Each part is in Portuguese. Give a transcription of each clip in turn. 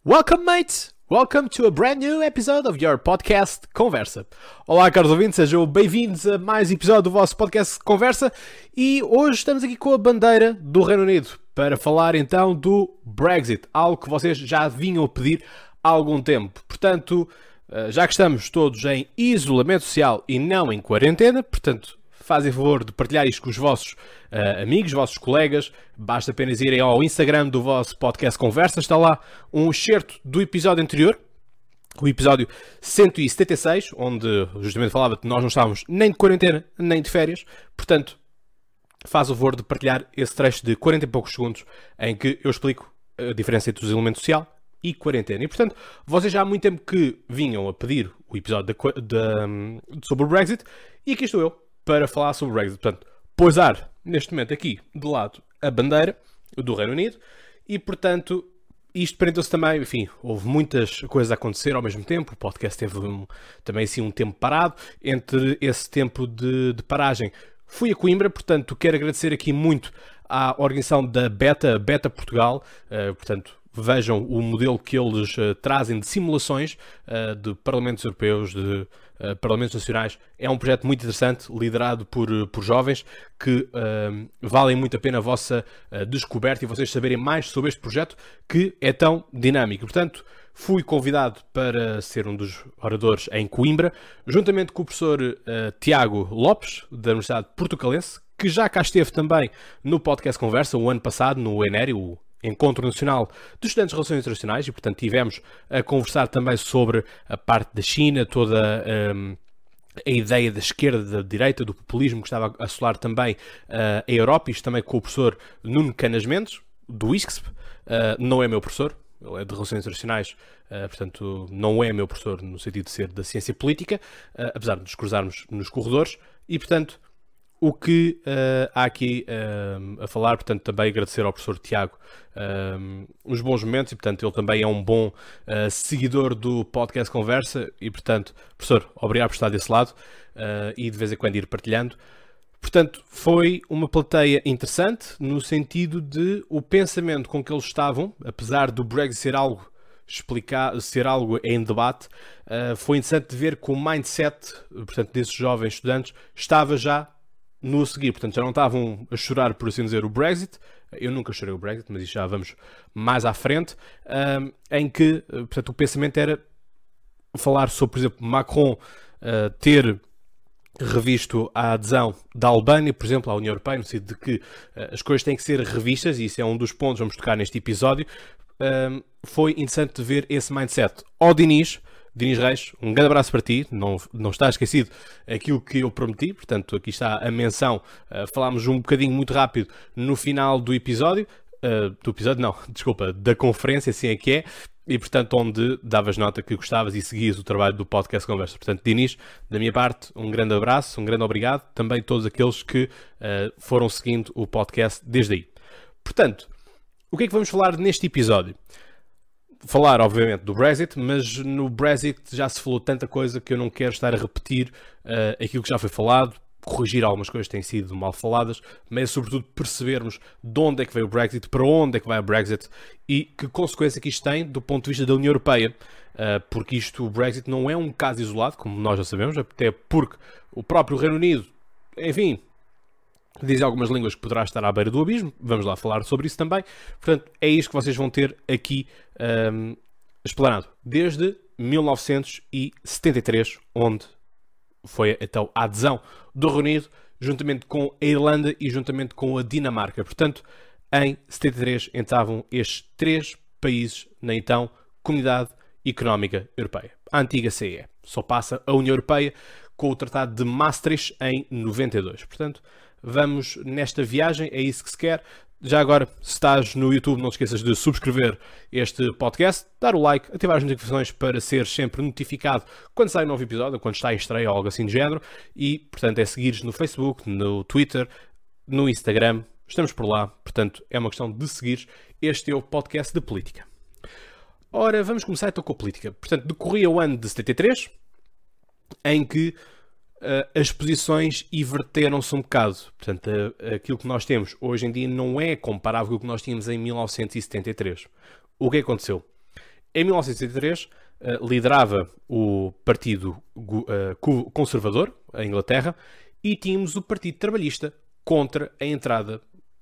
Welcome, mates! Welcome to a brand new episode of your podcast Conversa. Olá, caros ouvintes, sejam bem-vindos a mais um episódio do vosso podcast Conversa e hoje estamos aqui com a bandeira do Reino Unido para falar então do Brexit, algo que vocês já vinham a pedir há algum tempo. Portanto, já que estamos todos em isolamento social e não em quarentena, portanto, fazem favor de partilhar isto com os vossos amigos, vossos colegas. Basta apenas irem ao Instagram do vosso podcast Conversa. Está lá um excerto do episódio anterior, o episódio 176, onde justamente falava que nós não estávamos nem de quarentena, nem de férias. Portanto, faz o favor de partilhar esse trecho de 40 e poucos segundos em que eu explico a diferença entre o isolamento social e quarentena. E, portanto, vocês já há muito tempo que vinham a pedir o episódio sobre o Brexit e aqui estou eu para falar sobre o Brexit. Portanto, pousar neste momento aqui de lado a bandeira do Reino Unido e, portanto, isto prendeu-se também, enfim, houve muitas coisas a acontecer ao mesmo tempo. O podcast teve também assim um tempo parado. Entre esse tempo de paragem fui a Coimbra, portanto, quero agradecer aqui muito à organização da Beta Portugal, portanto, vejam o modelo que eles trazem de simulações de parlamentos europeus, de parlamentos nacionais. É um projeto muito interessante, liderado por jovens, que valem muito a pena a vossa descoberta e vocês saberem mais sobre este projeto, que é tão dinâmico. Portanto, fui convidado para ser um dos oradores em Coimbra, juntamente com o professor Tiago Lopes, da Universidade Portucalense, que já cá esteve também no podcast Conversa, o ano passado, no ENERI, o Encontro Nacional de Estudantes de Relações Internacionais, e portanto tivemos a conversar também sobre a parte da China, toda a ideia da esquerda, da direita, do populismo que estava a assolar também a Europa, isto também com o professor Nuno Canas Mendes, do ISCSP. Não é meu professor, ele é de Relações Internacionais, portanto não é meu professor no sentido de ser da ciência política, apesar de nos cruzarmos nos corredores, e portanto o que há aqui a falar, portanto, também agradecer ao professor Tiago os bons momentos e, portanto, ele também é um bom seguidor do podcast Conversa e, portanto, professor, obrigado por estar desse lado e de vez em quando ir partilhando. Portanto, foi uma plateia interessante no sentido de o pensamento com que eles estavam, apesar do Brexit ser algo ser algo em debate, foi interessante de ver que o mindset, portanto, desses jovens estudantes estava já no a seguir, portanto já não estavam a chorar, por assim dizer, o Brexit. Eu nunca chorei o Brexit, mas isso já vamos mais à frente, em que, portanto, o pensamento era falar sobre, por exemplo, Macron ter revisto a adesão da Albânia, por exemplo, à União Europeia, no sentido de que as coisas têm que ser revistas, e isso é um dos pontos que vamos tocar neste episódio. Foi interessante de ver esse mindset. Ao Dinis Reis, um grande abraço para ti, não está esquecido aquilo que eu prometi, portanto aqui está a menção, falámos um bocadinho muito rápido no final do episódio, da conferência, assim é que é, e portanto onde davas nota que gostavas e seguias o trabalho do podcast Conversa. Portanto, Dinis, da minha parte, um grande abraço, um grande obrigado, também a todos aqueles que foram seguindo o podcast desde aí. Portanto, o que é que vamos falar neste episódio? Falar, obviamente, do Brexit, mas no Brexit já se falou tanta coisa que eu não quero estar a repetir aquilo que já foi falado, corrigir algumas coisas que têm sido mal faladas, mas sobretudo percebermos de onde é que veio o Brexit, para onde é que vai o Brexit e que consequência que isto tem do ponto de vista da União Europeia, porque o Brexit não é um caso isolado, como nós já sabemos, até porque o próprio Reino Unido, enfim, diz algumas línguas que poderá estar à beira do abismo. Vamos lá falar sobre isso também. Portanto, é isto que vocês vão ter aqui explanado. Desde 1973, onde foi então a adesão do Reino Unido, juntamente com a Irlanda e juntamente com a Dinamarca. Portanto, em 73 entravam estes três países na então Comunidade Económica Europeia, a antiga CE. Só passa a União Europeia com o Tratado de Maastricht em 92. Portanto, vamos nesta viagem, é isso que se quer. Já agora, se estás no YouTube, não te esqueças de subscrever este podcast, dar o like, ativar as notificações para ser sempre notificado quando sai um novo episódio, quando está em estreia ou algo assim de género. E, portanto, é seguires no Facebook, no Twitter, no Instagram. Estamos por lá, portanto, é uma questão de seguires. Este é o podcast de política. Ora, vamos começar então com a política. Portanto, decorria o ano de 73, em que as posições inverteram-se um bocado. Portanto, aquilo que nós temos hoje em dia não é comparável com o que nós tínhamos em 1973. O que aconteceu? Em 1963, liderava o Partido Conservador, a Inglaterra, e tínhamos o Partido Trabalhista contra a entrada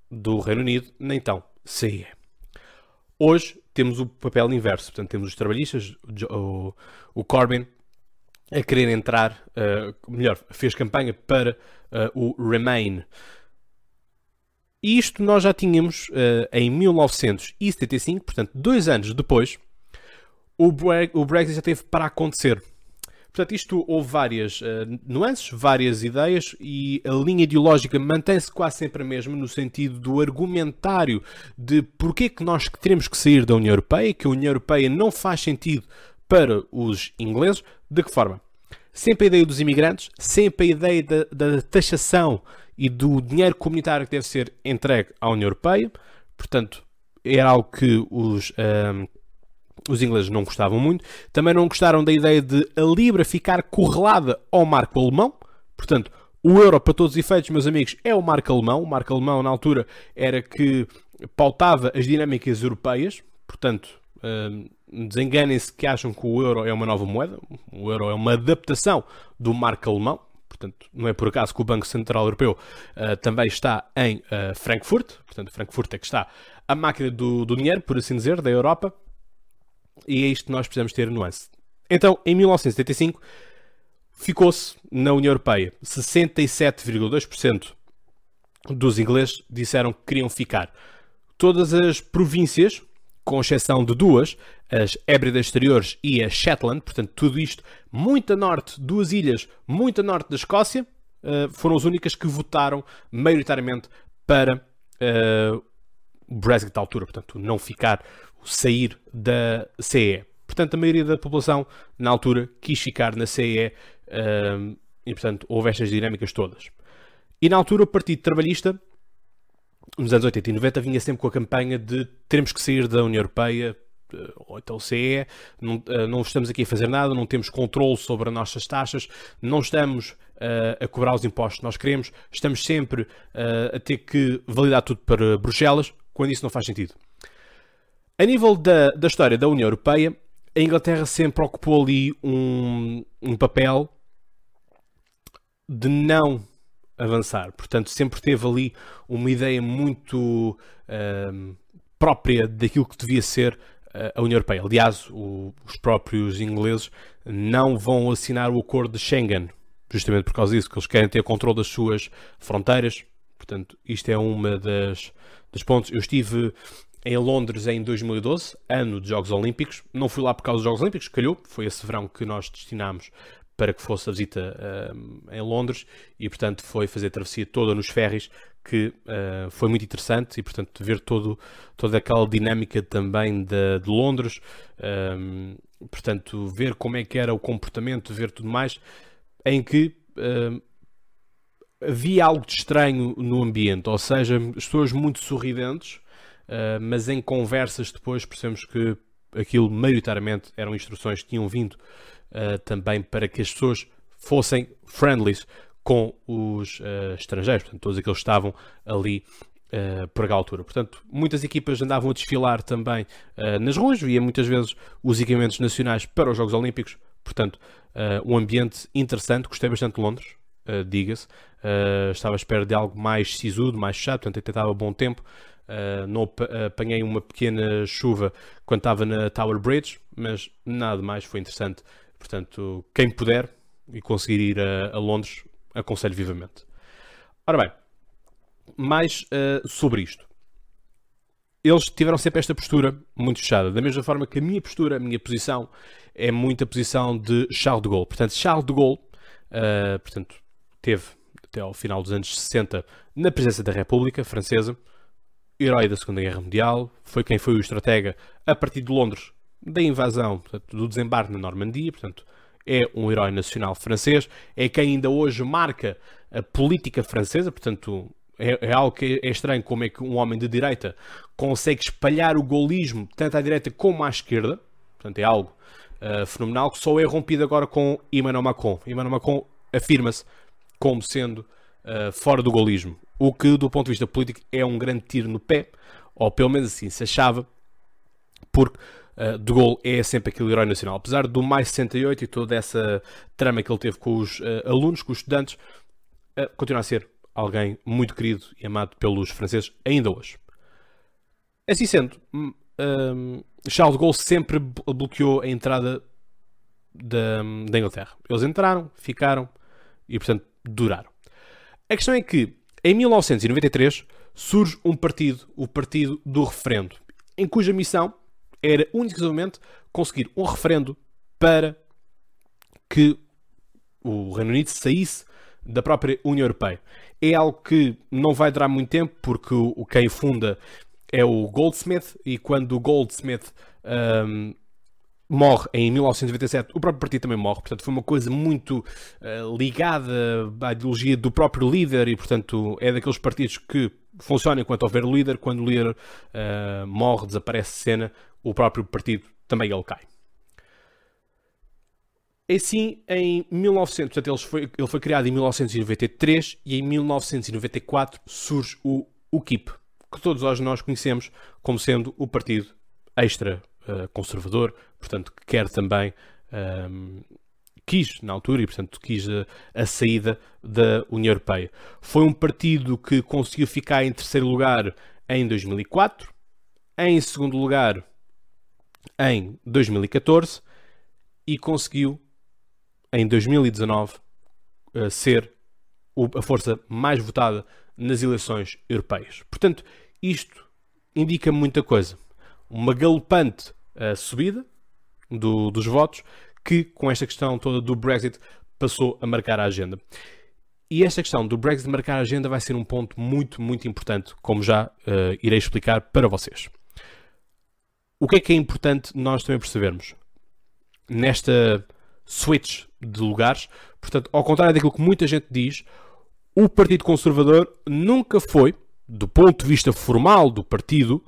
do Reino Unido na então CE. Hoje temos o papel inverso, portanto temos os trabalhistas, o Corbyn, a querer entrar, melhor, fez campanha para o Remain. E isto nós já tínhamos em 1975, portanto 2 anos depois, o Brexit já teve para acontecer. Portanto, isto houve várias nuances, várias ideias, e a linha ideológica mantém-se quase sempre a mesma, no sentido do argumentário de porque que nós teremos que sair da União Europeia, que a União Europeia não faz sentido para os ingleses. De que forma? Sempre a ideia dos imigrantes, sempre a ideia da taxação e do dinheiro comunitário que deve ser entregue à União Europeia. Portanto, era algo que os ingleses não gostavam muito. Também não gostaram da ideia de a Libra ficar correlada ao marco alemão. Portanto, o euro, para todos os efeitos, meus amigos, é o marco alemão. O marco alemão, na altura, era que pautava as dinâmicas europeias. Portanto, desenganem-se que acham que o euro é uma nova moeda. O euro é uma adaptação do marco alemão. Portanto, não é por acaso que o Banco Central Europeu também está em Frankfurt. Portanto, Frankfurt é que está a máquina do dinheiro, por assim dizer, da Europa. E é isto que nós precisamos ter nuance. Então, em 1975, ficou-se na União Europeia 67,2% dos ingleses disseram que queriam ficar. Todas as províncias, com exceção de 2, as Hébridas Exteriores e a Shetland, portanto, tudo isto muito a norte, 2 ilhas muito a norte da Escócia, foram as únicas que votaram maioritariamente para o Brexit à altura, portanto, não ficar, sair da CE. Portanto, a maioria da população, na altura, quis ficar na CE e, portanto, houve estas dinâmicas todas. E, na altura, o Partido Trabalhista, nos anos 80 e 90, vinha sempre com a campanha de teremos que sair da União Europeia, ou então CE, não estamos aqui a fazer nada, não temos controle sobre as nossas taxas, não estamos a cobrar os impostos que nós queremos, estamos sempre a ter que validar tudo para Bruxelas, quando isso não faz sentido. A nível da história da União Europeia, a Inglaterra sempre ocupou ali um papel de não avançar. Portanto, sempre teve ali uma ideia muito própria daquilo que devia ser a União Europeia. Aliás, os próprios ingleses não vão assinar o acordo de Schengen, justamente por causa disso, que eles querem ter controle das suas fronteiras. Portanto, isto é uma dos pontos. Eu estive em Londres em 2012, ano de Jogos Olímpicos. Não fui lá por causa dos Jogos Olímpicos, calhou. Foi esse verão que nós destinámos para que fosse a visita em Londres e, portanto, foi fazer a travessia toda nos ferries, que foi muito interessante e, portanto, ver toda aquela dinâmica também de Londres, portanto, ver como é que era o comportamento, ver tudo mais, em que havia algo de estranho no ambiente, ou seja, as pessoas muito sorridentes, mas em conversas depois percebemos que aquilo maioritariamente eram instruções que tinham vindo também para que as pessoas fossem friendlies com os estrangeiros, portanto, todos aqueles que estavam ali por aquela altura. Portanto, muitas equipas andavam a desfilar também nas ruas, via muitas vezes os equipamentos nacionais para os Jogos Olímpicos, portanto, um ambiente interessante. Gostei bastante de Londres, diga-se. Estava à espera de algo mais sisudo, mais chato, portanto, até estava bom tempo. Não apanhei uma pequena chuva quando estava na Tower Bridge, mas nada mais, foi interessante. Portanto, quem puder e conseguir ir a Londres, aconselho vivamente. Ora bem, mais sobre isto. Eles tiveram sempre esta postura muito fechada, da mesma forma que a minha postura, a minha posição, é muito a posição de Charles de Gaulle. Portanto, Charles de Gaulle, portanto, teve até ao final dos anos 60 na presidência da República Francesa, herói da Segunda Guerra Mundial, foi quem foi o estratega a partir de Londres da invasão, portanto, do desembarque na Normandia, portanto, é um herói nacional francês, é quem ainda hoje marca a política francesa, portanto, é algo que é estranho como é que um homem de direita consegue espalhar o gaullismo tanto à direita como à esquerda, portanto, é algo fenomenal, que só é rompido agora com Emmanuel Macron. Emmanuel Macron afirma-se como sendo fora do gaullismo, o que, do ponto de vista político, é um grande tiro no pé, ou pelo menos assim se achava, porque do gol é sempre aquele herói nacional. Apesar do mais 68 e toda essa trama que ele teve com os alunos, com os estudantes, continua a ser alguém muito querido e amado pelos franceses ainda hoje. Assim sendo, Charles de Gaulle sempre bloqueou a entrada da Inglaterra. Eles entraram, ficaram e, portanto, duraram. A questão é que, em 1993, surge um partido, o Partido do Referendo, em cuja missão era unicamente conseguir um referendo para que o Reino Unido saísse da própria União Europeia. É algo que não vai durar muito tempo, porque quem funda é o Goldsmith, e quando o Goldsmith morre em 1997, o próprio partido também morre. Portanto, foi uma coisa muito ligada à ideologia do próprio líder e, portanto, é daqueles partidos que funcionam enquanto houver líder. Quando o líder morre, desaparece de cena, o próprio partido também ele cai. Assim, em 1900, portanto, ele foi criado em 1993 e em 1994 surge o UKIP, que todos nós conhecemos como sendo o partido extra conservador, portanto, que quer também, quis na altura e, portanto, quis a saída da União Europeia. Foi um partido que conseguiu ficar em terceiro lugar em 2004, em segundo lugar em 2014 e conseguiu em 2019 ser a força mais votada nas eleições europeias. Portanto, isto indica muita coisa. Uma galopante subida dos votos que, com esta questão toda do Brexit, passou a marcar a agenda. E esta questão do Brexit marcar a agenda vai ser um ponto muito, muito importante, como já irei explicar para vocês. O que é importante nós também percebermos? Nesta switch de lugares, portanto, ao contrário daquilo que muita gente diz, o Partido Conservador nunca foi, do ponto de vista formal do partido,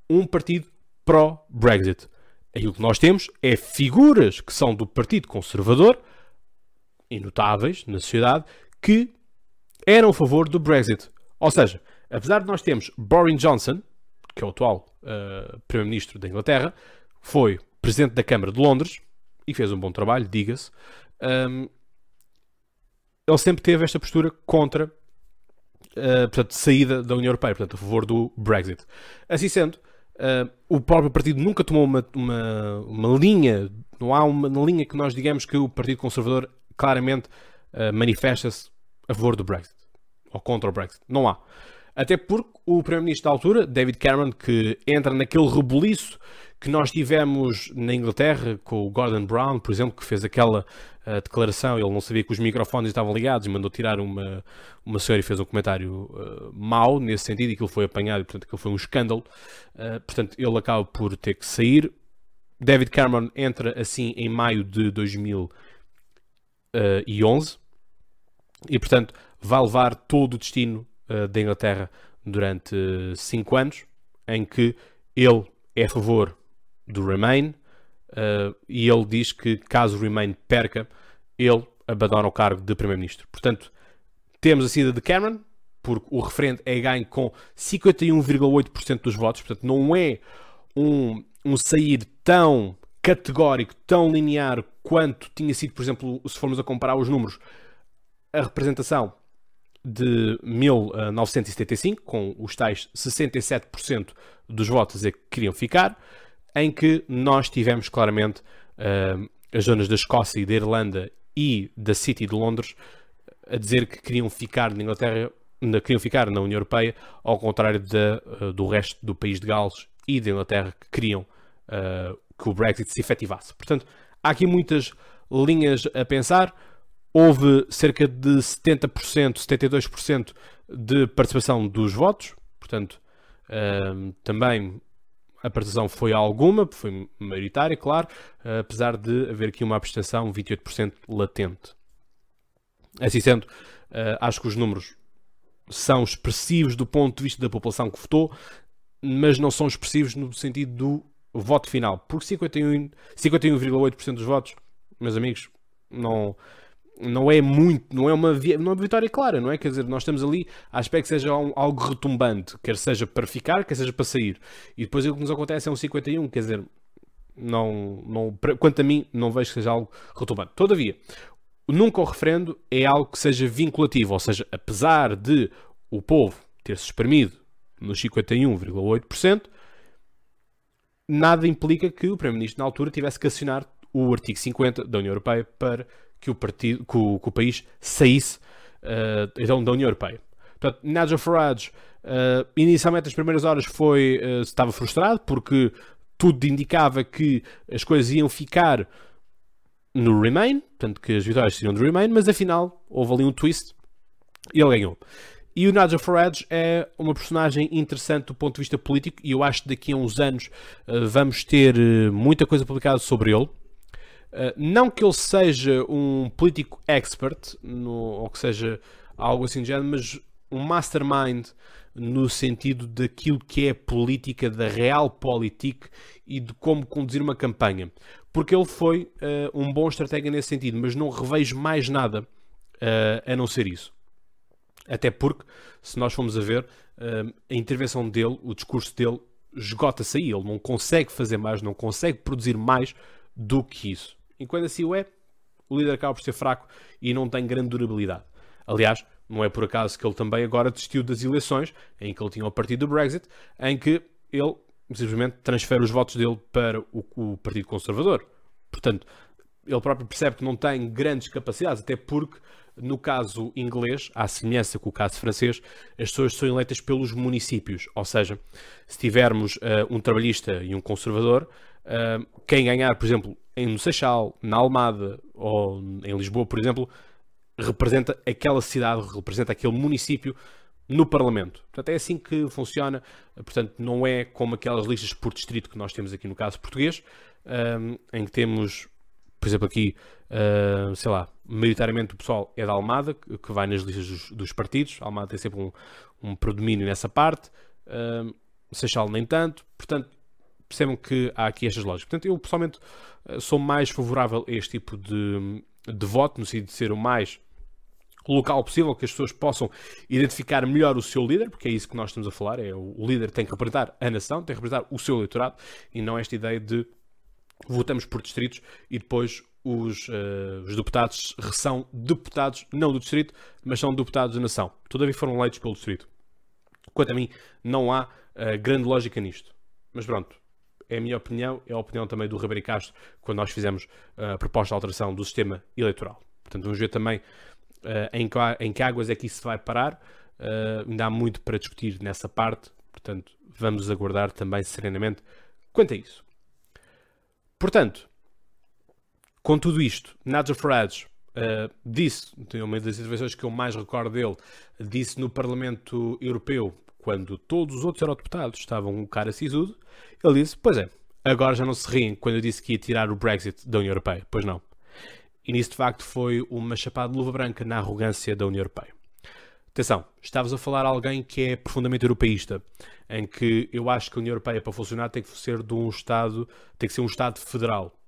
um partido pró-Brexit. Aquilo que nós temos é figuras que são do Partido Conservador, e notáveis na sociedade, que eram a favor do Brexit. Ou seja, apesar de nós termos Boris Johnson, que é o atual Primeiro-Ministro da Inglaterra, foi Presidente da Câmara de Londres, e fez um bom trabalho, diga-se, ele sempre teve esta postura contra portanto, saída da União Europeia, portanto, a favor do Brexit. Assim sendo, o próprio partido nunca tomou uma linha, não há uma linha que nós digamos que o Partido Conservador claramente manifesta-se a favor do Brexit, ou contra o Brexit. Não há. Até porque o Primeiro-Ministro da altura, David Cameron, que entra naquele rebuliço que nós tivemos na Inglaterra com o Gordon Brown, por exemplo, que fez aquela declaração, ele não sabia que os microfones estavam ligados e mandou tirar uma senhora e fez um comentário mau nesse sentido, e aquilo foi apanhado e, portanto, aquilo foi um escândalo. Portanto, ele acaba por ter que sair. David Cameron entra assim em maio de 2011 e, portanto, vai levar todo o destino da Inglaterra durante 5 anos, em que ele é a favor do Remain e ele diz que caso o Remain perca, ele abandona o cargo de Primeiro-Ministro. Portanto, temos a saída de Cameron, porque o referendo é ganho com 51,8% dos votos, portanto não é um sair tão categórico, tão linear quanto tinha sido, por exemplo, se formos a comparar os números, a representação de 1975, com os tais 67% dos votos que queriam ficar, em que nós tivemos claramente as zonas da Escócia e da Irlanda e da City de Londres a dizer que queriam ficar na Inglaterra, queriam ficar na União Europeia, ao contrário do resto do país de Gales e da Inglaterra, que queriam que o Brexit se efetivasse. Portanto, há aqui muitas linhas a pensar. Houve cerca de 70%, 72% de participação dos votos, portanto, também a participação foi alguma, foi maioritária, claro, apesar de haver aqui uma abstenção 28% latente. Assim sendo, acho que os números são expressivos do ponto de vista da população que votou, mas não são expressivos no sentido do voto final, porque 51,8% dos votos, meus amigos, não é muito, não é uma vitória clara, não é? Quer dizer, nós estamos ali à espera que seja algo retumbante, quer seja para ficar, quer seja para sair. E depois o que nos acontece é um 51, quer dizer, quanto a mim, não vejo que seja algo relevante. Todavia, nunca o referendo é algo que seja vinculativo, ou seja, apesar de o povo ter-se espremido nos 51,8%, nada implica que o Primeiro-Ministro na altura tivesse que acionar o artigo 50 da União Europeia para que o país saísse então, da União Europeia. Portanto, Nigel Farage, inicialmente nas primeiras horas estava frustrado porque tudo indicava que as coisas iam ficar no Remain, portanto que as vitórias seriam do Remain, mas afinal houve ali um twist e ele ganhou. E o Nigel Farage é uma personagem interessante do ponto de vista político e eu acho que daqui a uns anos vamos ter muita coisa publicada sobre ele. Não que ele seja um político expert, ou que seja algo assim de género, mas um mastermind no sentido daquilo que é política, da realpolitik e de como conduzir uma campanha. Porque ele foi um bom estratega nesse sentido, mas não revejo mais nada a não ser isso. Até porque, se nós formos a ver, a intervenção dele, o discurso dele, esgota-se aí. Ele não consegue fazer mais, não consegue produzir mais do que isso. E quando assim o é, o líder acaba por ser fraco e não tem grande durabilidade. Aliás, não é por acaso que ele também agora desistiu das eleições, em que ele tinha o partido do Brexit, em que ele simplesmente transfere os votos dele para o Partido Conservador. Portanto, ele próprio percebe que não tem grandes capacidades, até porque, no caso inglês, à semelhança com o caso francês, as pessoas são eleitas pelos municípios. Ou seja, se tivermos um trabalhista e um conservador, quem ganhar, por exemplo, no Seixal, na Almada ou em Lisboa, por exemplo, representa aquela cidade, representa aquele município no Parlamento. Portanto, é assim que funciona. Portanto, não é como aquelas listas por distrito que nós temos aqui no caso português, em que temos, por exemplo, aqui, sei lá, maioritariamente o pessoal é da Almada, que vai nas listas dos partidos. A Almada tem sempre um predomínio nessa parte. Seixal nem tanto. Portanto, percebam que há aqui estas lógicas. Portanto, eu pessoalmente sou mais favorável a este tipo de voto, no sentido de ser o mais local possível, que as pessoas possam identificar melhor o seu líder, porque é isso que nós estamos a falar, o líder tem que representar a nação, tem que representar o seu eleitorado, e não esta ideia de votamos por distritos e depois os deputados são deputados, não do distrito, mas são deputados da nação. Todavia foram eleitos pelo distrito. Quanto a mim, não há grande lógica nisto. Mas pronto, é a minha opinião, é a opinião também do Ribeiro Castro, quando nós fizemos a proposta de alteração do sistema eleitoral. Portanto, vamos ver também em que águas é que isso vai parar. Ainda há muito para discutir nessa parte, portanto, vamos aguardar também serenamente quanto a isso. Portanto, com tudo isto, Nigel Farage disse, uma das intervenções que eu mais recordo dele, disse no Parlamento Europeu, quando todos os outros eurodeputados estavam um cara sisudo, ele disse, pois é, agora já não se riem quando eu disse que ia tirar o Brexit da União Europeia. Pois não. E nisso, de facto, foi uma chapada de luva branca na arrogância da União Europeia. Atenção, estavas a falar a alguém que é profundamente europeísta, em que eu acho que a União Europeia, para funcionar, tem que ser de um Estado, tem que ser um Estado federal.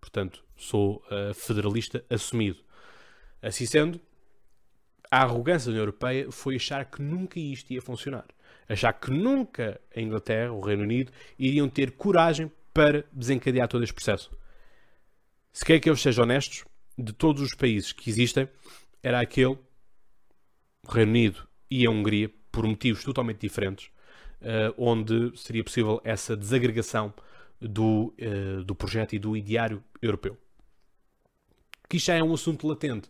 Portanto, sou federalista assumido. Assim sendo, a arrogância da União Europeia foi achar que nunca isto ia funcionar. Achar que nunca a Inglaterra, o Reino Unido, iriam ter coragem para desencadear todo este processo. Se quer que eu seja honestos, de todos os países que existem, era aquele, o Reino Unido e a Hungria, por motivos totalmente diferentes, onde seria possível essa desagregação do projeto e do ideário europeu. Que isto já é um assunto latente.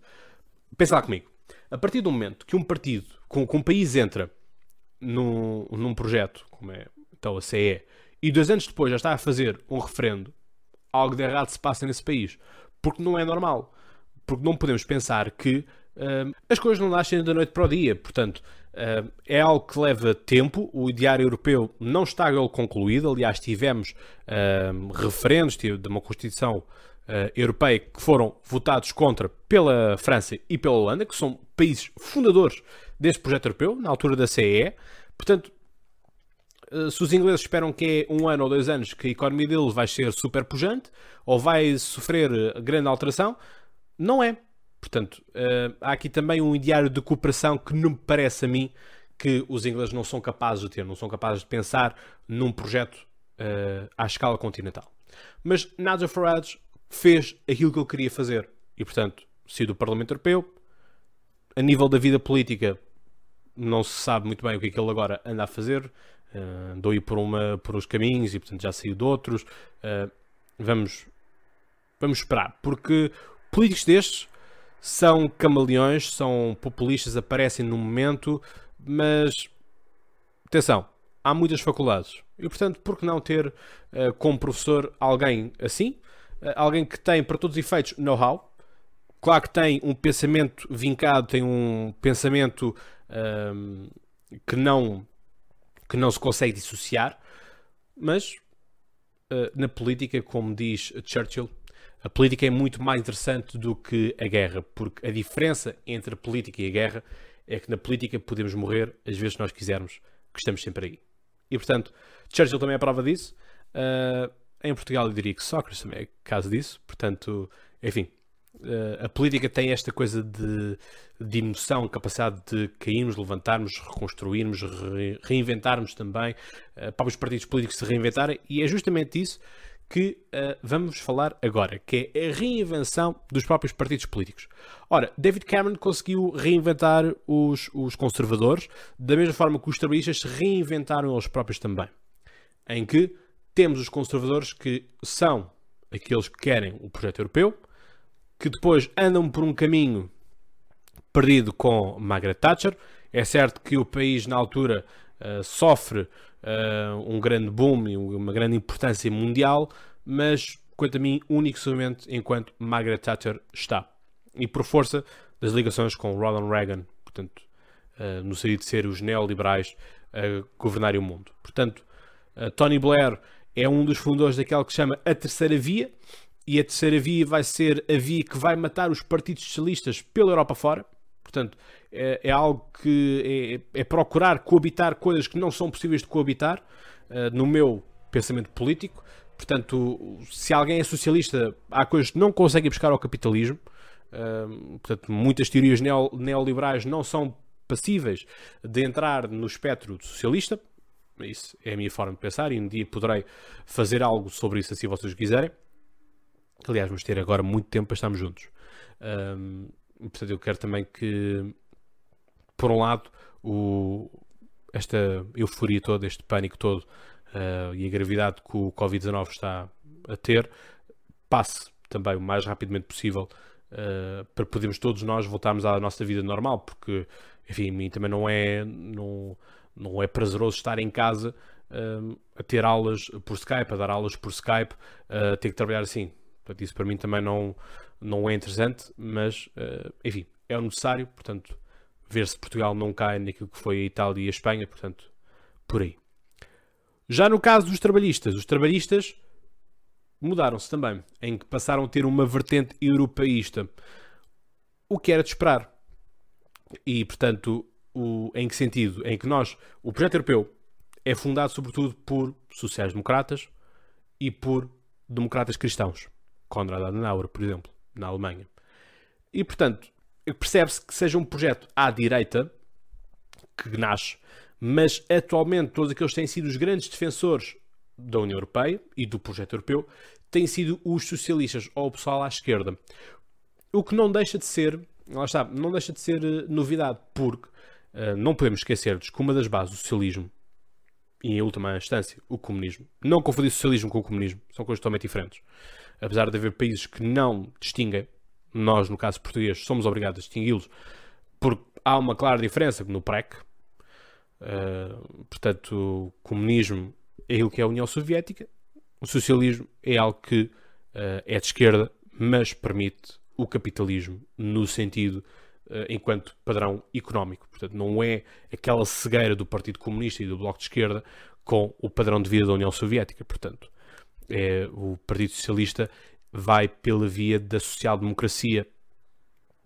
Pensa lá comigo. A partir do momento que um partido, com um país entra num projeto, como é então a CE, e 2 anos depois já está a fazer um referendo, algo de errado se passa nesse país. Porque não é normal. Porque não podemos pensar que as coisas não nascem da noite para o dia. Portanto, é algo que leva tempo. O ideário europeu não está ele concluído. Aliás, tivemos referendos de uma Constituição europeia que foram votados contra pela França e pela Holanda, que são países fundadores deste projeto europeu, na altura da CEE. Portanto, se os ingleses esperam que é 1 ano ou 2 anos que a economia deles vai ser super pujante ou vai sofrer grande alteração, não é. Portanto, há aqui também um ideário de cooperação que não me parece a mim que os ingleses não são capazes de ter, não são capazes de pensar num projeto à escala continental. Mas Nigel Farage fez aquilo que ele queria fazer e, portanto, saiu do Parlamento Europeu. A nível da vida política, não se sabe muito bem o que é que ele agora anda a fazer. Andou aí por uns caminhos e, portanto, já saiu de outros. Vamos esperar, porque políticos destes são camaleões, são populistas, aparecem no momento, mas atenção, há muitas faculdades e, portanto, por que não ter como professor alguém assim? Alguém que tem, para todos os efeitos, know-how. Claro que tem um pensamento vincado, tem um pensamento que não se consegue dissociar, mas na política, como diz Churchill, a política é muito mais interessante do que a guerra, porque a diferença entre a política e a guerra é que na política podemos morrer às vezes que nós quisermos, que estamos sempre aí. E, portanto, Churchill também é prova disso. Em Portugal eu diria que Sócrates também é caso disso. Portanto, enfim, a política tem esta coisa de emoção, capacidade de cairmos, levantarmos, reconstruirmos, reinventarmos também, para os partidos políticos se reinventarem, e é justamente isso que vamos falar agora, que é a reinvenção dos próprios partidos políticos. Ora, David Cameron conseguiu reinventar os conservadores, da mesma forma que os trabalhistas se reinventaram eles próprios também, em que temos os conservadores que são aqueles que querem o projeto europeu, que depois andam por um caminho perdido com Margaret Thatcher. É certo que o país na altura sofre um grande boom e uma grande importância mundial, mas, quanto a mim, único somente enquanto Margaret Thatcher está. E por força das ligações com Ronald Reagan, portanto, no sentido de ser os neoliberais a governarem o mundo. Portanto, Tony Blair é um dos fundadores daquela que se chama a Terceira Via, e a Terceira Via vai ser a via que vai matar os partidos socialistas pela Europa fora. Portanto, é algo que é procurar coabitar coisas que não são possíveis de coabitar, no meu pensamento político. Portanto, se alguém é socialista, há coisas que não conseguem buscar ao capitalismo. Portanto, muitas teorias neoliberais não são passíveis de entrar no espectro socialista. Isso é a minha forma de pensar e um dia poderei fazer algo sobre isso, se vocês quiserem. Aliás, vamos ter agora muito tempo para estarmos juntos. Portanto, eu quero também que, por um lado, esta euforia toda, este pânico todo e a gravidade que o Covid-19 está a ter, passe também o mais rapidamente possível para podermos todos nós voltarmos à nossa vida normal, porque, enfim, a mim também não é prazeroso estar em casa a ter aulas por Skype, a dar aulas por Skype, a ter que trabalhar assim. Portanto, isso para mim também não é interessante, mas, enfim, é o necessário. Portanto, ver se Portugal não cai naquilo que foi a Itália e a Espanha, portanto, por aí. Já no caso dos trabalhistas, os trabalhistas mudaram-se também, em que passaram a ter uma vertente europeísta, o que era de esperar. E, portanto, em que sentido? Em que o projeto europeu é fundado sobretudo por sociais-democratas e por democratas cristãos. Konrad Adenauer, por exemplo, na Alemanha. E, portanto, percebe-se que seja um projeto à direita que nasce, mas atualmente todos aqueles que têm sido os grandes defensores da União Europeia e do projeto europeu têm sido os socialistas ou o pessoal à esquerda. O que não deixa de ser, lá está, não deixa de ser novidade, porque não podemos esquecer-nos que uma das bases do socialismo e, em última instância, o comunismo, não confundir socialismo com o comunismo, são coisas totalmente diferentes. Apesar de haver países que não distinguem, nós, no caso português, somos obrigados a distingui-los, porque há uma clara diferença no PREC. Portanto, o comunismo é aquilo que é a União Soviética, o socialismo é algo que é de esquerda, mas permite o capitalismo no sentido enquanto padrão económico. Portanto, não é aquela cegueira do Partido Comunista e do Bloco de Esquerda com o padrão de vida da União Soviética. Portanto, o Partido Socialista vai pela via da social-democracia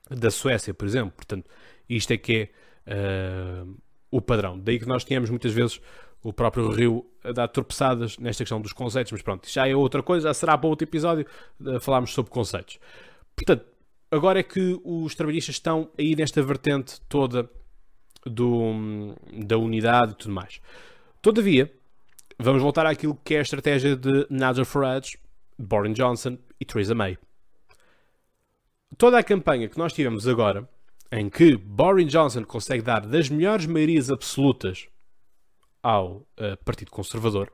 da Suécia, por exemplo. Portanto, isto é que é o padrão. Daí que nós tínhamos muitas vezes o próprio Rio a dar tropeçadas nesta questão dos conceitos, mas pronto, já é outra coisa, já será para outro episódio falarmos sobre conceitos. Portanto, agora é que os trabalhistas estão aí nesta vertente toda da unidade e tudo mais. Todavia, vamos voltar àquilo que é a estratégia de Nigel Farage, Boris Johnson e Theresa May. Toda a campanha que nós tivemos agora, em que Boris Johnson consegue dar das melhores maiorias absolutas ao Partido Conservador,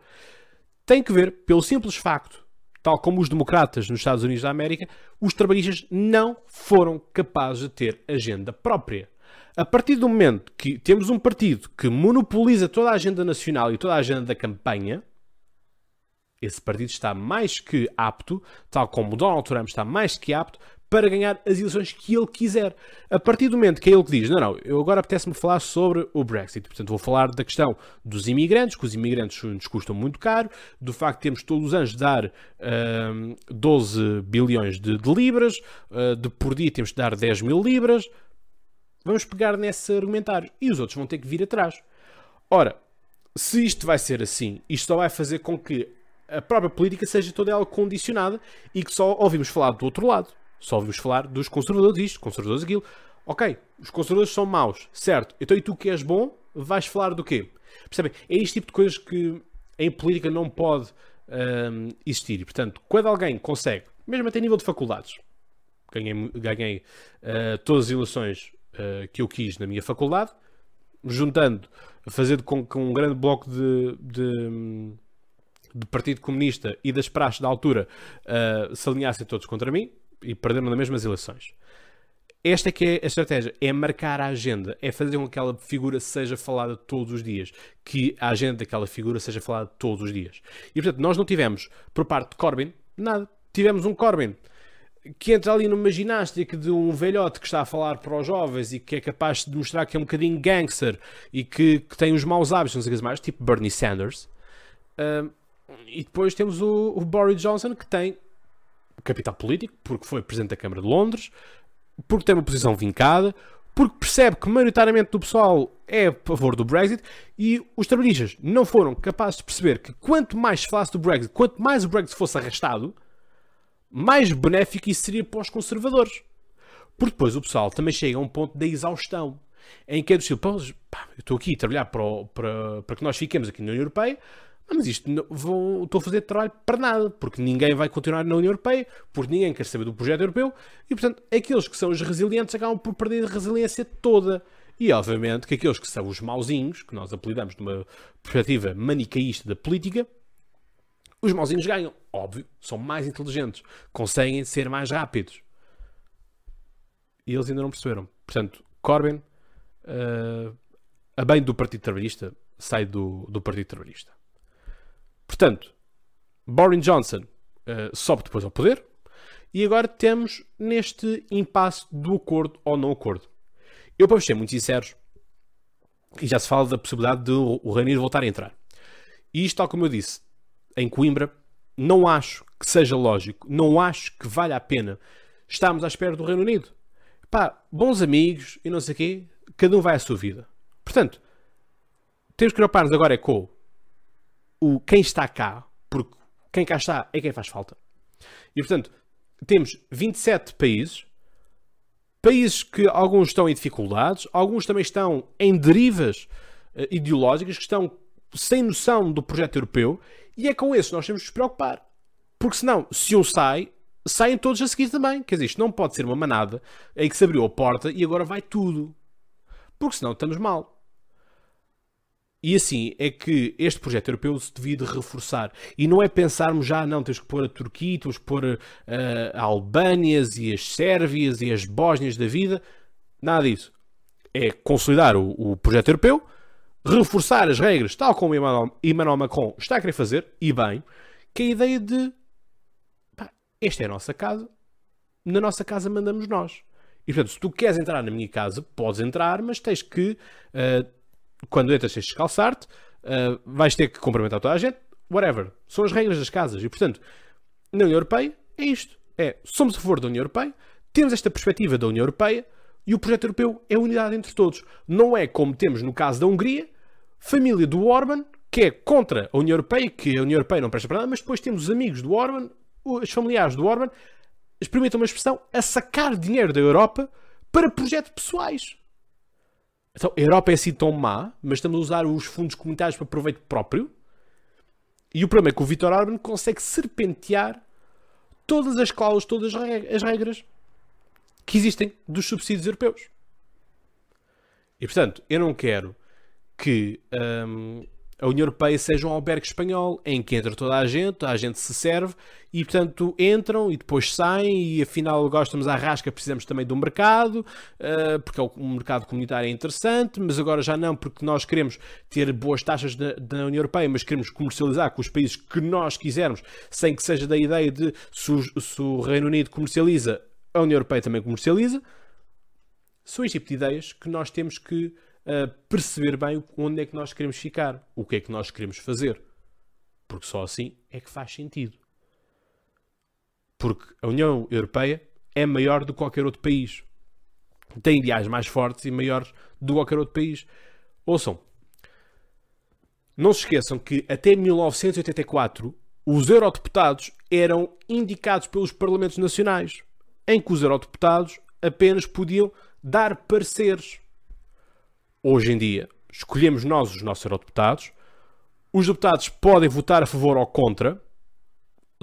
tem que ver pelo simples facto, tal como os democratas nos Estados Unidos da América, os trabalhistas não foram capazes de ter agenda própria. A partir do momento que temos um partido que monopoliza toda a agenda nacional e toda a agenda da campanha, esse partido está mais que apto, tal como Donald Trump está mais que apto, para ganhar as eleições que ele quiser. A partir do momento que é ele que diz, não, eu agora apetece-me falar sobre o Brexit. Portanto, vou falar da questão dos imigrantes, que os imigrantes nos custam muito caro, do facto de termos todos os anos de dar 12 bilhões de libras, de por dia temos de dar 10 mil libras. Vamos pegar nesse argumentário. E os outros vão ter que vir atrás. Ora, se isto vai ser assim, isto só vai fazer com que a própria política seja toda ela condicionada e que só ouvimos falar do outro lado. Só ouvimos falar dos conservadores isto, conservadores aquilo. Ok, os conservadores são maus, certo. Então e tu que és bom, vais falar do quê? Percebem? É este tipo de coisas que em política não pode existir. E, portanto, quando alguém consegue, mesmo até a nível de faculdades, ganhei todas as eleições que eu quis na minha faculdade, juntando, fazendo com que um grande bloco de Partido Comunista e das praxes da altura se alinhassem todos contra mim e perderam nas mesmas eleições. Esta é que é a estratégia, é marcar a agenda, é fazer com que aquela figura seja falada todos os dias, que a agenda daquela figura seja falada todos os dias. E portanto, nós não tivemos, por parte de Corbyn, nada. Tivemos um Corbyn que entra ali numa ginástica de um velhote que está a falar para os jovens e que é capaz de mostrar que é um bocadinho gangster e que tem os maus hábitos, não sei o que mais, tipo Bernie Sanders. E depois temos o Boris Johnson, que tem capital político, porque foi Presidente da Câmara de Londres, porque tem uma posição vincada, porque percebe que maioritariamente do pessoal é a favor do Brexit, e os trabalhistas não foram capazes de perceber que quanto mais se falasse do Brexit, quanto mais o Brexit fosse arrastado, mais benéfico isso seria para os conservadores. Porque depois o pessoal também chega a um ponto da exaustão, em que é do estilo, eu estou aqui a trabalhar para que nós fiquemos aqui na União Europeia, mas isto estou a fazer trabalho para nada, porque ninguém vai continuar na União Europeia, porque ninguém quer saber do projeto europeu, e portanto aqueles que são os resilientes acabam por perder a resiliência toda. E obviamente que aqueles que são os mauzinhos, que nós apelidamos de uma perspectiva manicaísta da política, os mauzinhos ganham. Óbvio, são mais inteligentes, conseguem ser mais rápidos. E eles ainda não perceberam. Portanto, Corbyn, a bem do Partido Trabalhista, sai do Partido Trabalhista. Portanto, Boris Johnson sobe depois ao poder e agora temos neste impasse do acordo ou não acordo. Eu, para ser muito sinceros, e já se fala da possibilidade de o Reino Unido voltar a entrar. E isto, tal como eu disse, em Coimbra, não acho que seja lógico, não acho que valha a pena estarmos à espera do Reino Unido. Bons amigos e não sei o quê, cada um vai à sua vida. Portanto, temos que preocupar-nos agora com quem está cá, porque quem cá está é quem faz falta. E, portanto, temos 27 países que alguns estão em dificuldades, alguns também estão em derivas ideológicas, que estão sem noção do projeto europeu, e é com esses que nós temos que nos preocupar. Porque senão, se um sai, saem todos a seguir também. Quer dizer, isto não pode ser uma manada em que se abriu a porta e agora vai tudo. Porque senão estamos mal. E assim é que este projeto europeu se devia de reforçar. E não é pensarmos já, não, temos que pôr a Turquia, temos que pôr a Albânias e as Sérvias e as Bósnias da vida. Nada disso. É consolidar o projeto europeu, reforçar as regras, tal como Emmanuel Macron está a querer fazer, e bem, que a ideia de esta é a nossa casa, na nossa casa mandamos nós. E portanto, se tu queres entrar na minha casa, podes entrar, mas tens que... quando entras tens de descalçar-te, vais ter que cumprimentar toda a gente, whatever. São as regras das casas. E, portanto, na União Europeia é isto. Somos a favor da União Europeia, temos esta perspectiva da União Europeia e o projeto europeu é unidade entre todos. Não é como temos no caso da Hungria, família do Orbán, que é contra a União Europeia, que a União Europeia não presta para nada, mas depois temos os amigos do Orbán, os familiares do Orbán, experimentam uma expressão, a sacar dinheiro da Europa para projetos pessoais. Então, a Europa é assim tão má, mas estamos a usar os fundos comunitários para proveito próprio. E o problema é que o Viktor Orbán consegue serpentear todas as cláusulas, todas as regras que existem dos subsídios europeus. E, portanto, eu não quero que a União Europeia seja um albergue espanhol em que entra toda a gente se serve e, portanto, entram e depois saem e, afinal, gostamos à rasca, precisamos também do mercado, porque o mercado comunitário é interessante, mas agora já não, porque nós queremos ter boas taxas da União Europeia, mas queremos comercializar com os países que nós quisermos, sem que seja da ideia de se o Reino Unido comercializa, a União Europeia também comercializa. São este tipo de ideias que nós temos que perceber bem onde é que nós queremos ficar, o que é que nós queremos fazer, porque só assim é que faz sentido. Porque a União Europeia é maior do que qualquer outro país, tem ideais mais fortes e maiores do que qualquer outro país. Ouçam, não se esqueçam que até 1984 os eurodeputados eram indicados pelos parlamentos nacionais, em que os eurodeputados apenas podiam dar pareceres. Hoje em dia, escolhemos nós os nossos eurodeputados, os deputados podem votar a favor ou contra,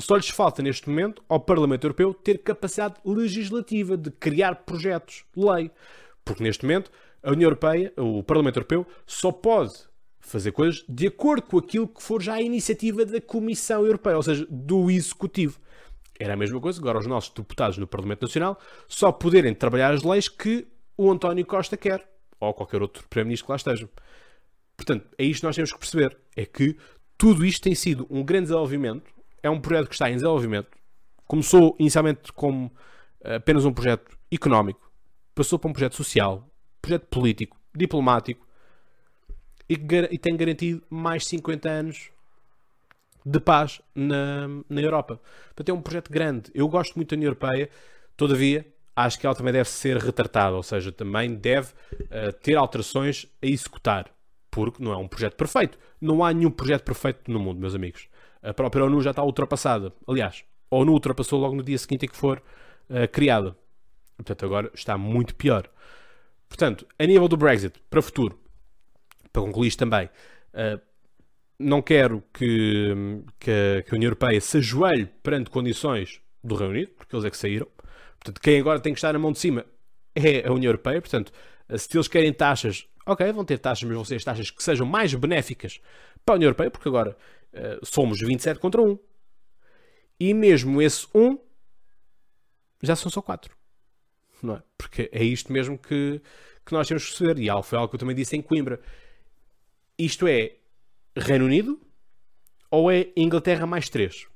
só lhes falta neste momento ao Parlamento Europeu ter capacidade legislativa de criar projetos de lei, porque neste momento a União Europeia, o Parlamento Europeu, só pode fazer coisas de acordo com aquilo que for já a iniciativa da Comissão Europeia, ou seja, do Executivo. Era a mesma coisa, agora os nossos deputados no Parlamento Nacional só poderem trabalhar as leis que o António Costa quer, ou qualquer outro Primeiro-Ministro que lá esteja. Portanto, é isto que nós temos que perceber. É que tudo isto tem sido um grande desenvolvimento. É um projeto que está em desenvolvimento. Começou inicialmente como apenas um projeto económico. Passou para um projeto social, projeto político, diplomático. E tem garantido mais 50 anos de paz na Europa. Portanto, é um projeto grande. Eu gosto muito da União Europeia. Todavia, acho que ela também deve ser retratada, ou seja, também deve ter alterações a executar, porque não é um projeto perfeito. Não há nenhum projeto perfeito no mundo, meus amigos. A própria ONU já está ultrapassada. Aliás, a ONU ultrapassou logo no dia seguinte em que for criada. Portanto, agora está muito pior. Portanto, a nível do Brexit, para o futuro, para concluir isto também, não quero que a União Europeia se ajoelhe perante condições do Reino Unido, porque eles é que saíram. Portanto, quem agora tem que estar na mão de cima é a União Europeia. Portanto, se eles querem taxas, ok, vão ter taxas, mas vão ser as taxas que sejam mais benéficas para a União Europeia, porque agora somos 27 contra 1. E mesmo esse 1 já são só 4. Não é? Porque é isto mesmo que nós temos que perceber. E foi algo que eu também disse em Coimbra. Isto é Reino Unido ou é Inglaterra mais 3?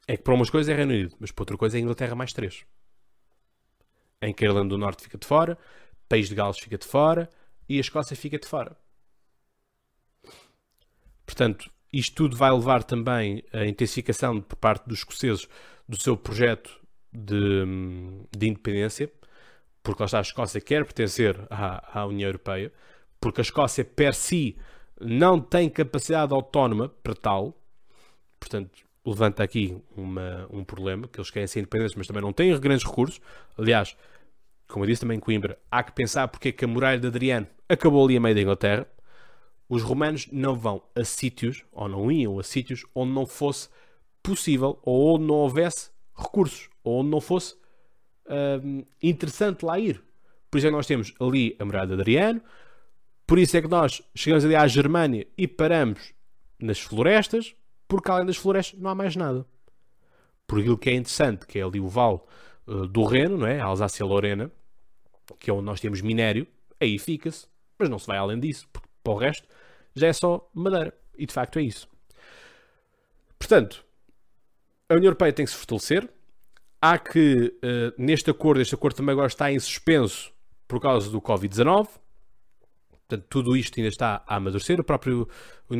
É que para umas coisas é Reino Unido, mas para outra coisa é Inglaterra mais 3. Em que a Irlanda do Norte fica de fora, País de Gales fica de fora e a Escócia fica de fora. Portanto, isto tudo vai levar também a intensificação por parte dos escoceses do seu projeto de independência, porque lá está, a Escócia quer pertencer à União Europeia, porque a Escócia per si não tem capacidade autónoma para tal. Portanto, levanta aqui um problema, que eles querem ser independentes, mas também não têm grandes recursos. Aliás, como eu disse também em Coimbra, há que pensar porque é que a muralha de Adriano acabou ali a meio da Inglaterra. Os romanos não vão a sítios, ou não iam a sítios, onde não fosse possível, ou onde não houvesse recursos, ou onde não fosse interessante lá ir. Por isso é que nós temos ali a muralha de Adriano, por isso é que nós chegamos ali à Germânia e paramos nas florestas, porque além das florestas não há mais nada. Por aquilo que é interessante, que é ali o vale do Reno, não é? A Alsácia-Lorena, que é onde nós temos minério, aí fica-se, mas não se vai além disso, porque para o resto já é só madeira. E de facto é isso. Portanto, a União Europeia tem que se fortalecer. Há que, este acordo também agora está em suspenso por causa do Covid-19. Portanto, tudo isto ainda está a amadurecer. A própria União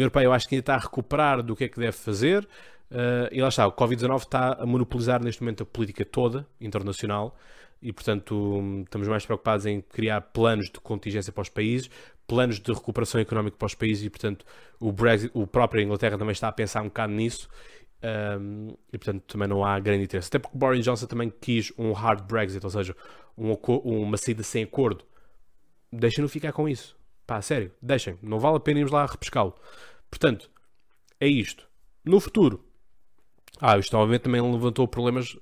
Europeia, eu acho que ainda está a recuperar do que é que deve fazer. E lá está, o Covid-19 está a monopolizar neste momento a política toda internacional. E, portanto, estamos mais preocupados em criar planos de contingência para os países, planos de recuperação económica para os países. E, portanto, o Brexit, o próprio Inglaterra também está a pensar um bocado nisso. E, portanto, também não há grande interesse. Até porque Boris Johnson também quis um hard Brexit, ou seja, uma saída sem acordo. Deixem-no ficar com isso. Pá, sério, deixem. Não vale a pena irmos lá repescá-lo. Portanto, é isto. No futuro, isto obviamente também levantou problemas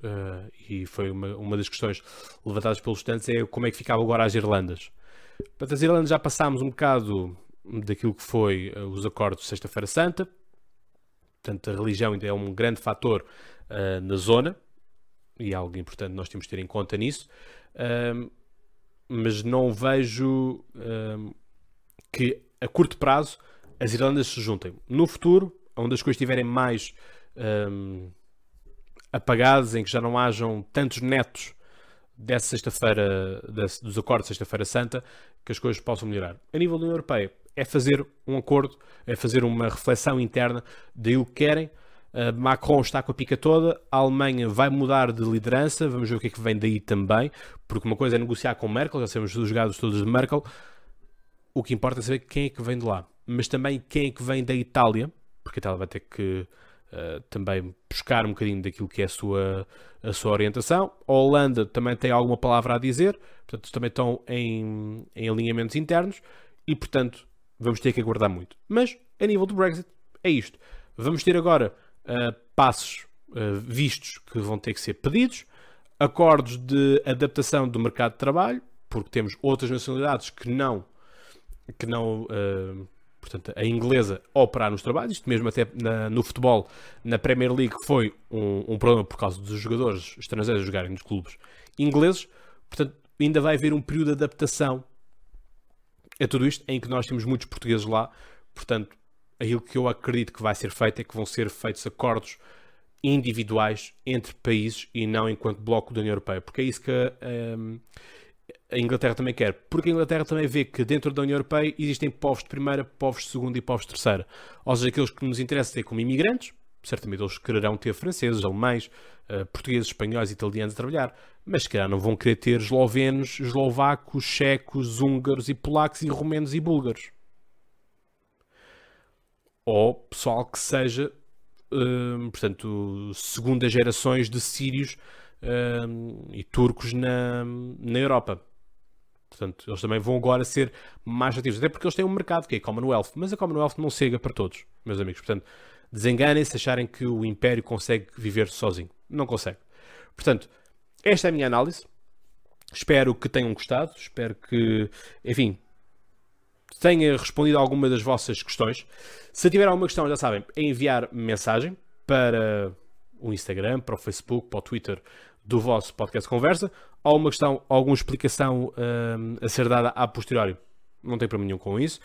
e foi uma das questões levantadas pelos estudantes, é como é que ficava agora as Irlandas. Para as Irlandas já passámos um bocado daquilo que foi os acordos de Sexta-feira Santa. Portanto, a religião ainda é um grande fator na zona e é algo importante nós temos de ter em conta nisso. Mas não vejo que a curto prazo as Irlandas se juntem. No futuro, onde as coisas estiverem mais apagadas, em que já não hajam tantos netos dessa sexta-feira, dos acordos de Sexta-feira Santa, que as coisas possam melhorar. A nível da União Europeia, é fazer um acordo, é fazer uma reflexão interna daquilo que querem. Macron está com a pica toda, a Alemanha vai mudar de liderança, vamos ver o que é que vem daí também, porque uma coisa é negociar com Merkel, já sabemos dos jogados todos de Merkel, o que importa é saber quem é que vem de lá, mas também quem é que vem da Itália, porque a Itália vai ter que também buscar um bocadinho daquilo que é a sua orientação. A Holanda também tem alguma palavra a dizer, portanto também estão em alinhamentos internos e portanto vamos ter que aguardar muito. Mas a nível do Brexit é isto. Vamos ter agora passos vistos que vão ter que ser pedidos, acordos de adaptação do mercado de trabalho, porque temos outras nacionalidades que não portanto, a inglesa operar nos trabalhos. Isto mesmo até no futebol, na Premier League, foi um problema por causa dos jogadores estrangeiros jogarem nos clubes ingleses. Portanto, ainda vai haver um período de adaptação a tudo isto, em que nós temos muitos portugueses lá. Portanto, aquilo que eu acredito que vai ser feito é que vão ser feitos acordos individuais entre países e não enquanto bloco da União Europeia, porque é isso que a Inglaterra também quer, porque a Inglaterra também vê que dentro da União Europeia existem povos de primeira, povos de segunda e povos de terceira. Ou seja, aqueles que nos interessam ter como imigrantes, certamente eles quererão ter franceses, alemães, portugueses, espanhóis, italianos a trabalhar, mas se calhar não vão querer ter eslovenos, eslovacos, checos, húngaros e polacos e romenos e búlgaros. Ou pessoal que seja, portanto, segunda gerações de sírios e turcos na Europa. Portanto, eles também vão agora ser mais ativos, até porque eles têm um mercado que é a Commonwealth, mas a Commonwealth não chega para todos, meus amigos. Portanto, desenganem-se acharem que o Império consegue viver sozinho. Não consegue. Portanto, esta é a minha análise. Espero que tenham gostado. Espero que, enfim, tenha respondido a alguma das vossas questões. Se tiver alguma questão, já sabem, é enviar mensagem para o Instagram, para o Facebook, para o Twitter do vosso podcast Conversa. Alguma questão, alguma explicação a ser dada a posteriori, não tem problema nenhum com isso.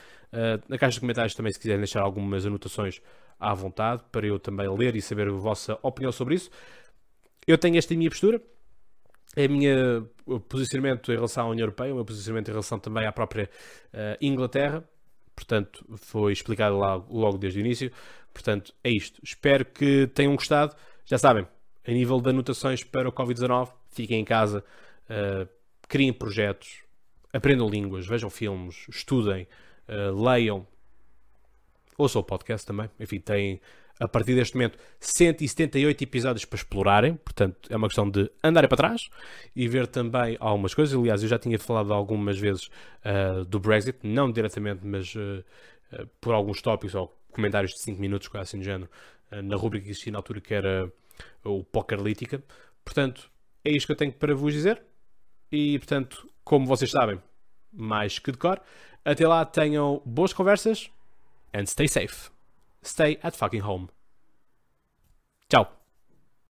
Na caixa de comentários também, se quiserem deixar algumas anotações à vontade, para eu também ler e saber a vossa opinião sobre isso. Eu tenho esta minha postura, é o meu posicionamento em relação à União Europeia, o meu posicionamento em relação também à própria Inglaterra. Portanto, foi explicado logo desde o início. Portanto, é isto. Espero que tenham gostado. Já sabem, a nível de anotações para o Covid-19, fiquem em casa, criem projetos, aprendam línguas, vejam filmes, estudem, leiam, ouçam o podcast também. Enfim, têm, a partir deste momento, 178 episódios para explorarem. Portanto, é uma questão de andarem para trás e ver também algumas coisas. Aliás, eu já tinha falado algumas vezes do Brexit, não diretamente, mas por alguns tópicos ou comentários de 5 minutos, quase assim do género, na rubrica que existia na altura, que era o Pokerlítica. Portanto, é isto que eu tenho para vos dizer. E, portanto, como vocês sabem, mais que de cor, até lá tenham boas conversas and stay safe. Stay at fucking home. Tchau.